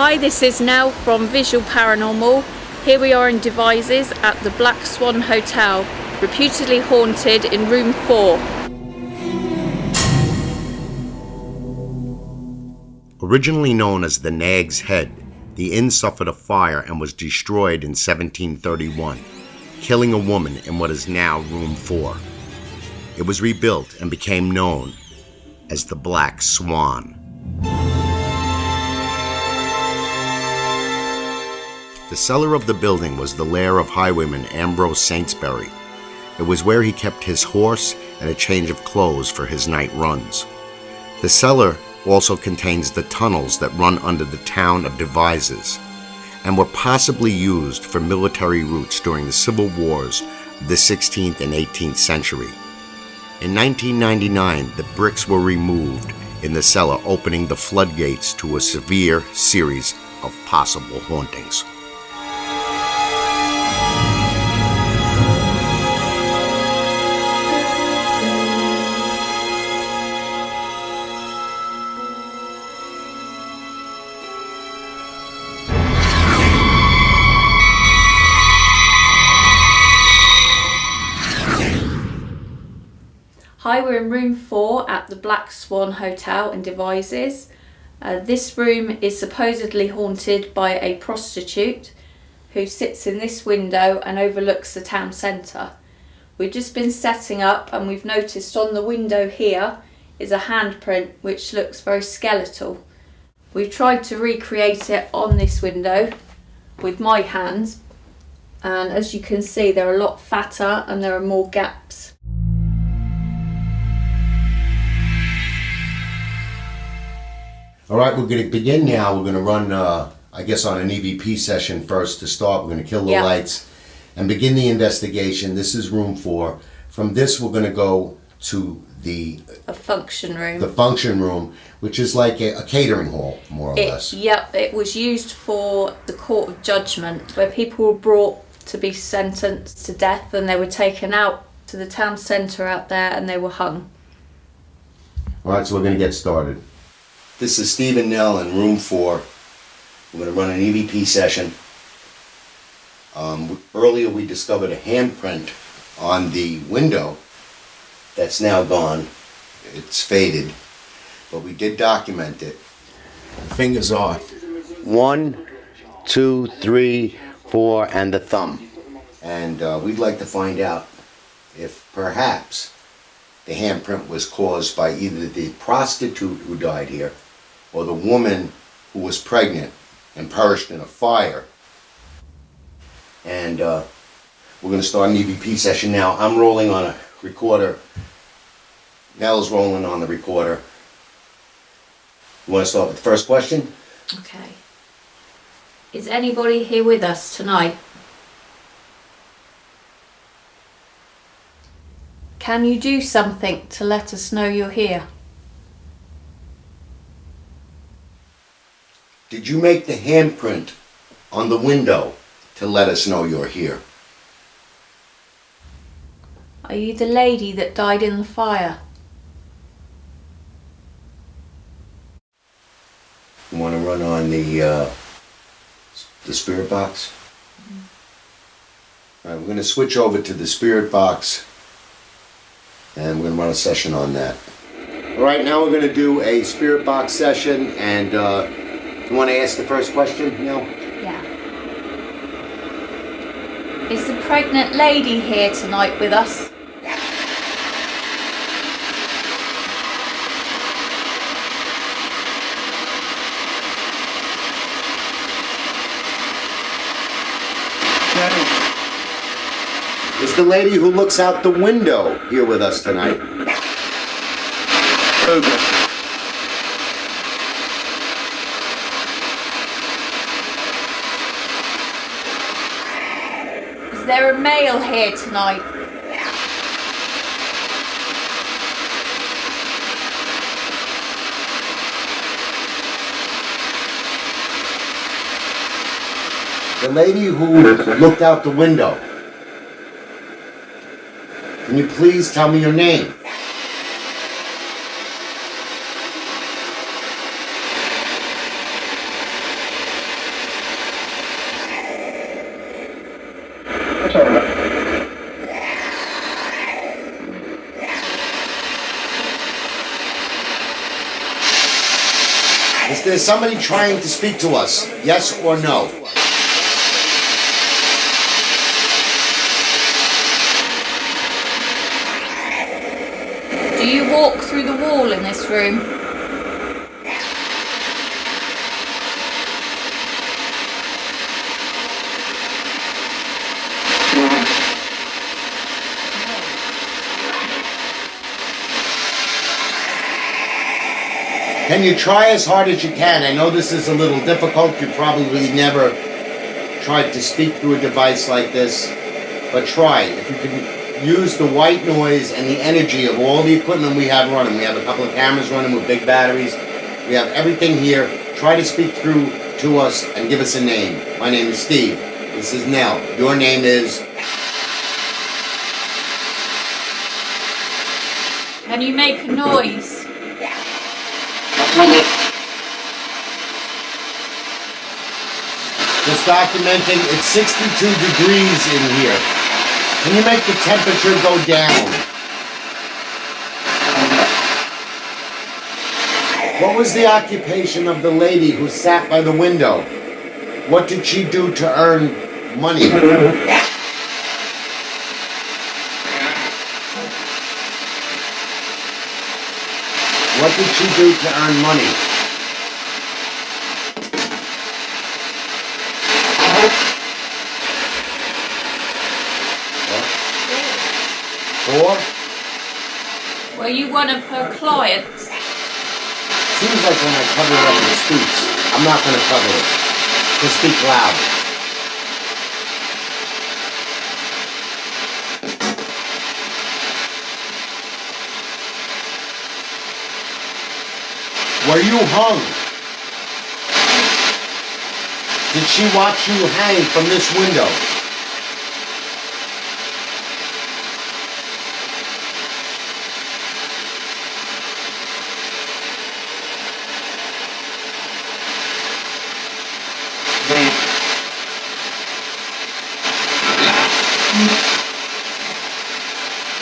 Hi, this is Nell from Visual Paranormal. Here we are in Devizes at the Black Swan Hotel, reputedly haunted in room 4. Originally known as the Nag's Head, the inn suffered a fire and was destroyed in 1731, killing a woman in what is now room 4. It was rebuilt and became known as the Black Swan. The cellar of the building was the lair of highwayman Ambrose Saintsbury. It was where he kept his horse and a change of clothes for his night runs. The cellar also contains the tunnels that run under the town of Devizes and were possibly used for military routes during the civil wars of the 16th and 18th century. In 1999, the bricks were removed in the cellar, opening the floodgates to a severe series of possible hauntings. Hi, we're in room 4 at the Black Swan Hotel in Devizes. This room is supposedly haunted by a prostitute who sits in this window and overlooks the town centre. We've just been setting up and we've noticed on the window here is a handprint which looks very skeletal. We've tried to recreate it on this window with my hands, and as you can see they're a lot fatter and there are more gaps. All right, we're going to begin now. We're going to run, I guess, on an e.v.p. session first to start. We're going to kill the lights and begin the investigation. This is room 4. From this, we're going to go to the function room. The function room, which is like a catering hall, more or less. Yep, it was used for the court of judgment, where people were brought to be sentenced to death, and they were taken out to the town centre out there, and they were hung. All right, so we're going to get started. This is Steve and Nell in room 4. We're going to run an e.v.p. session. Earlier we discovered a handprint on the window that's now gone. It's faded, but we did document it. Fingers are 1, 2, 3, 4, and the thumb. And we'd like to find out if perhaps the handprint was caused by either the prostitute who died here or the woman who was pregnant and perished in a fire. And we're going to start an e.v.p. session now. I'm rolling on a recorder. Nell's rolling on the recorder. You want to start with the first question? Okay. Is anybody here with us tonight? Can you do something to let us know you're here? Did you make the handprint on the window to let us know you're here? Are you the lady that died in the fire? You want to run on the spirit box? All right, we're going to switch over to the spirit box and we're going to run a session on that. All right, now we're going to do a spirit box session, and you want to ask the first question, Neil? Yeah. Is the pregnant lady here tonight with us? Is the lady who looks out the window here with us tonight? Okay. Is there a male here tonight? The lady who looked out the window. Can you please tell me your name? Is there somebody trying to speak to us? Yes or no? Do you walk through the wall in this room? Can you try as hard as you can? I know this is a little difficult. You probably never tried to speak through a device like this, but try. If you can use the white noise and the energy of all the equipment we have running. We have a couple of cameras running with big batteries. We have everything here. Try to speak through to us and give us a name. My name is Steve. This is Nell. Your name is... Can you make a noise? Just documenting, it's 62 degrees in here. Can you make the temperature go down? What was the occupation of the lady who sat by the window? What did she do to earn money? What did she do to earn money? Or? Were you one of her clients? Seems like when I cover it up it speaks. I'm not going to cover it. Just speak loud. Were you hung? Did she watch you hang from this window?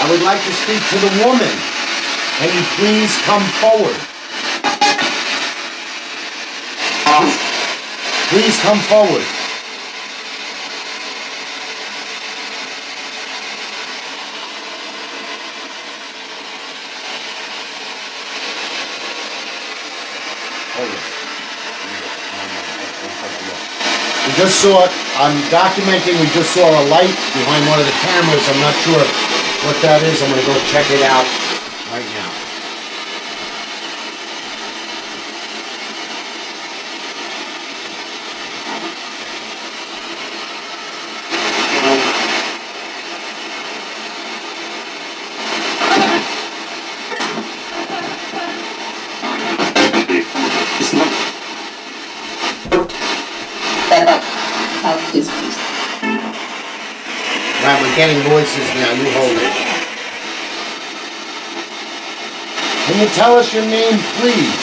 I would like to speak to the woman. Can you please come forward? Please come forward. We just saw, I'm documenting, we just saw a light behind one of the cameras. I'm not sure what that is. I'm going to go check it out right now. Right, we're getting voices now. You hold it. Can you tell us your name, please?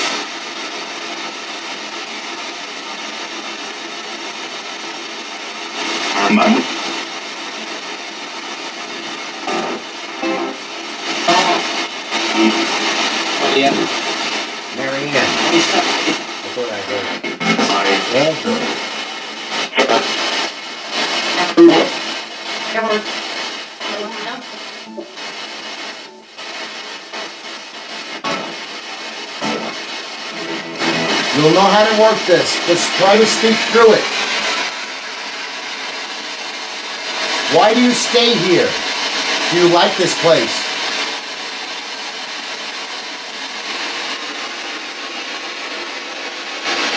Mary Ann. I thought I heard. You'll know how to work this. Just try to speak through it. Why do you stay here? Do you like this place?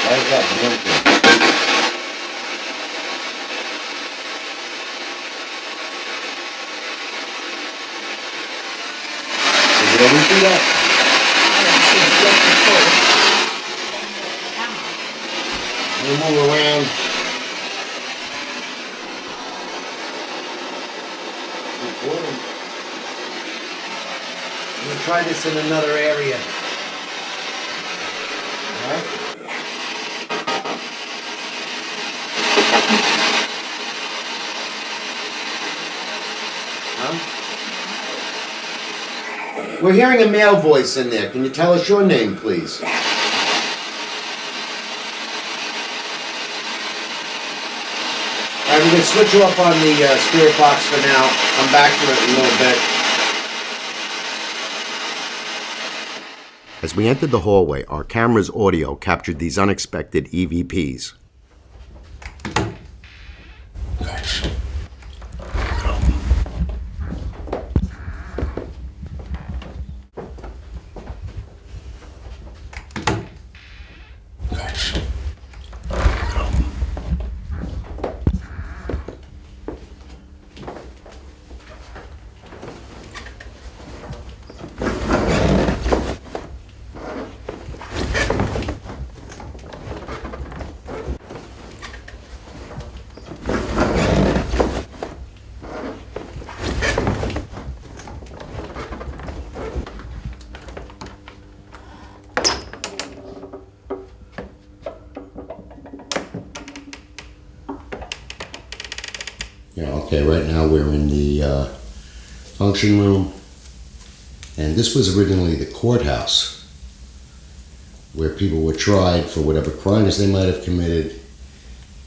Why is that blinking? Is it always do that? We'll move around. We'll try this in another area. Alright? We're hearing a male voice in there. Can you tell us your name, please? Alright, we're going to switch you up on the spirit box for now. Come back to it in a little bit. As we entered the hallway, our camera's audio captured these unexpected EVPs. Yeah, okay, right now we're in the function room, and this was originally the courthouse where people were tried for whatever crimes they might have committed,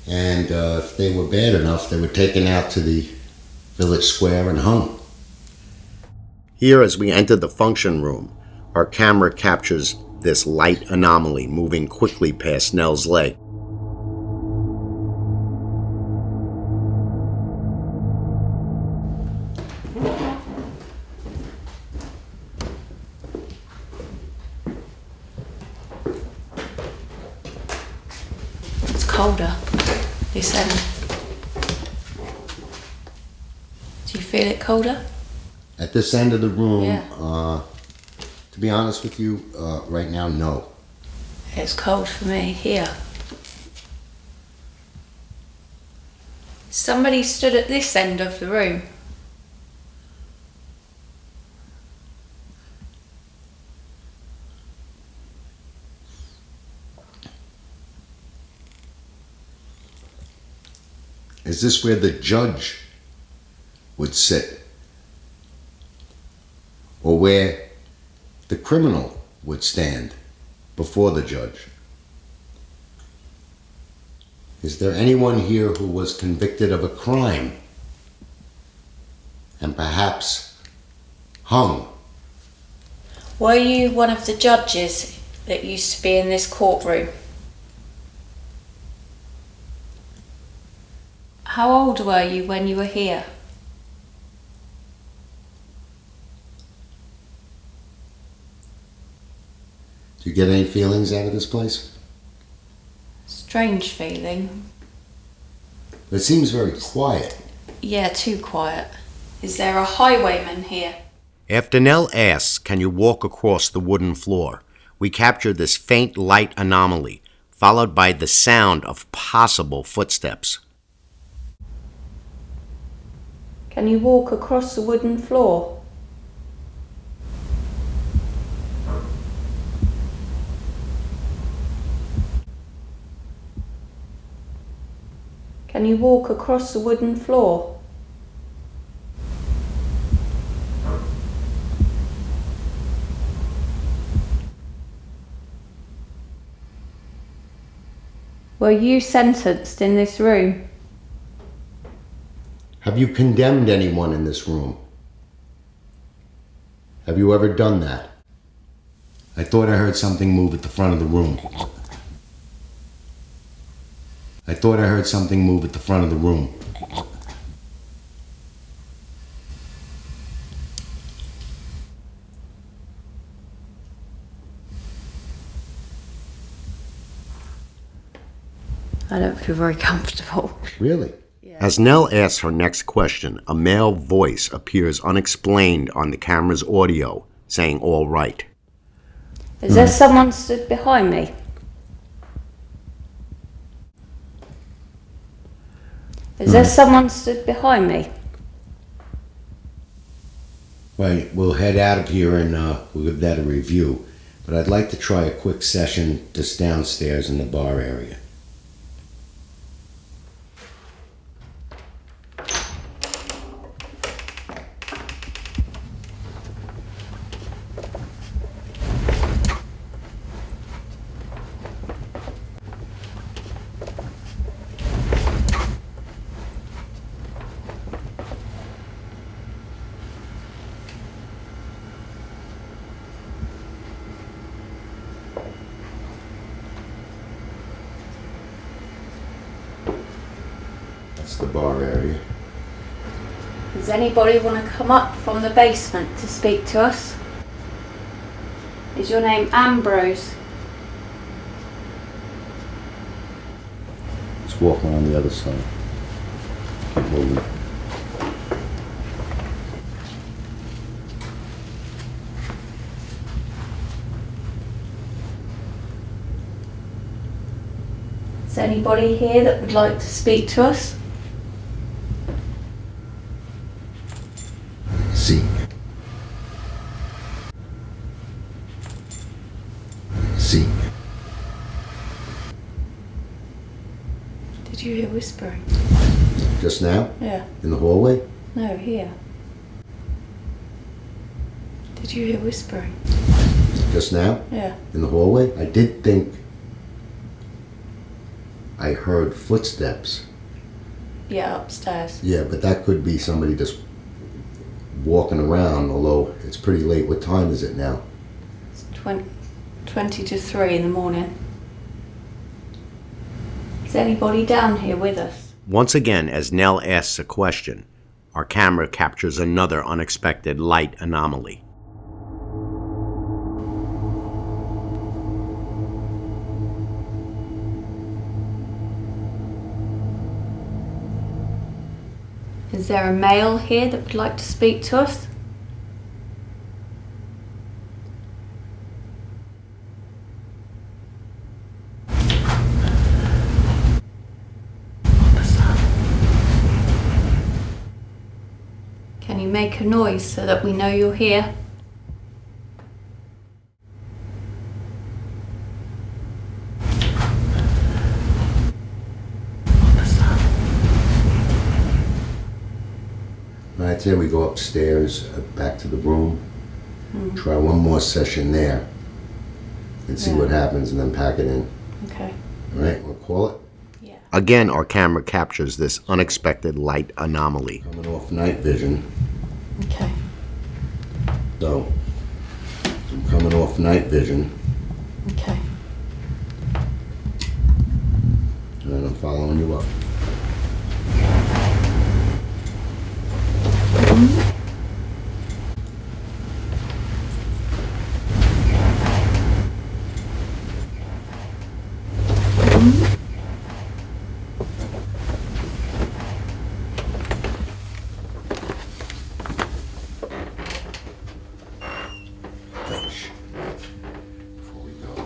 and if they were bad enough, they were taken out to the village square and hung. Here, as we enter the function room, our camera captures this light anomaly moving quickly past Nell's leg. Colder this end. Do you feel it colder? At this end of the room, Yeah. To be honest with you, right now, no. It's cold for me here. Somebody stood at this end of the room. Is this where the judge would sit? Or where the criminal would stand before the judge? Is there anyone here who was convicted of a crime and perhaps hung? Were you one of the judges that used to be in this courtroom? How old were you when you were here? Do you get any feelings out of this place? Strange feeling. It seems very quiet. Yeah, too quiet. Is there a highwayman here? After Nell asks, "Can you walk across the wooden floor?" we capture this faint light anomaly, followed by the sound of possible footsteps. Can you walk across the wooden floor? Can you walk across the wooden floor? Were you sentenced in this room? Have you condemned anyone in this room? Have you ever done that? I thought I heard something move at the front of the room. I thought I heard something move at the front of the room. I don't feel very comfortable. Really? As Nell asks her next question, a male voice appears unexplained on the camera's audio, saying, "All right." Is there someone stood behind me? Is there someone stood behind me? Right, we'll head out of here and we'll give that a review. But I'd like to try a quick session just downstairs in the bar area. That's the bar area. Does anybody want to come up from the basement to speak to us? Is your name Ambrose? Let's walk around the other side. Keep moving. Is there anybody here that would like to speak to us? Seek. Seek. Did you hear whispering? Just now? Yeah. In the hallway? No, here. Did you hear whispering? Just now? Yeah. In the hallway? I did think I heard footsteps. Yeah, upstairs. Yeah, but that could be somebody just walking around, although it's pretty late. What time is it now? It's 20 to 3 in the morning. Is anybody down here with us? Once again, as Nell asks a question, our camera captures another unexpected light anomaly. Is there a male here that would like to speak to us? Can you make a noise so that we know you're here? I'd say we go upstairs, back to the room, try one more session there, and see what happens, and then pack it in. Okay. All right, we'll call it. Yeah. Again, our camera captures this unexpected light anomaly. Coming off night vision, Okay. so I'm coming off night vision, Okay. and I'm following you up. Before we go.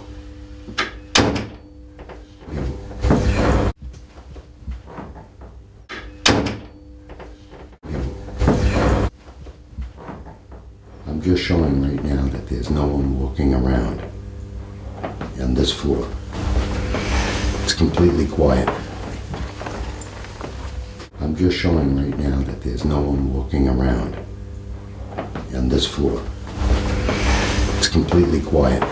I'm just showing right now that there's no one walking around on this floor. It's completely quiet. I'm just showing right now that there's no one walking around on this floor. It's completely quiet.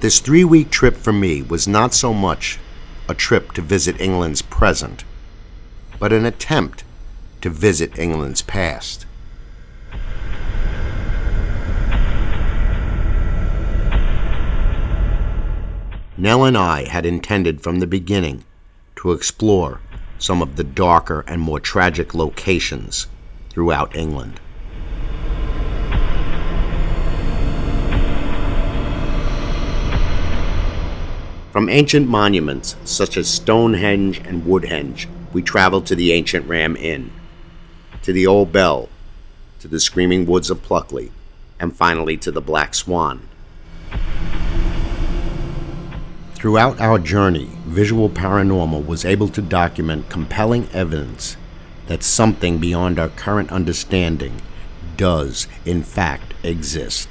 This 3-week trip for me was not so much a trip to visit England's present, but an attempt to visit England's past. Nell and I had intended from the beginning to explore some of the darker and more tragic locations throughout England. From ancient monuments such as Stonehenge and Woodhenge we traveled to the ancient Ram Inn, to the Old Bell, to the Screaming Woods of Pluckley, and finally to the Black Swan. Throughout our journey, Visual Paranormal was able to document compelling evidence that something beyond our current understanding does, in fact, exist.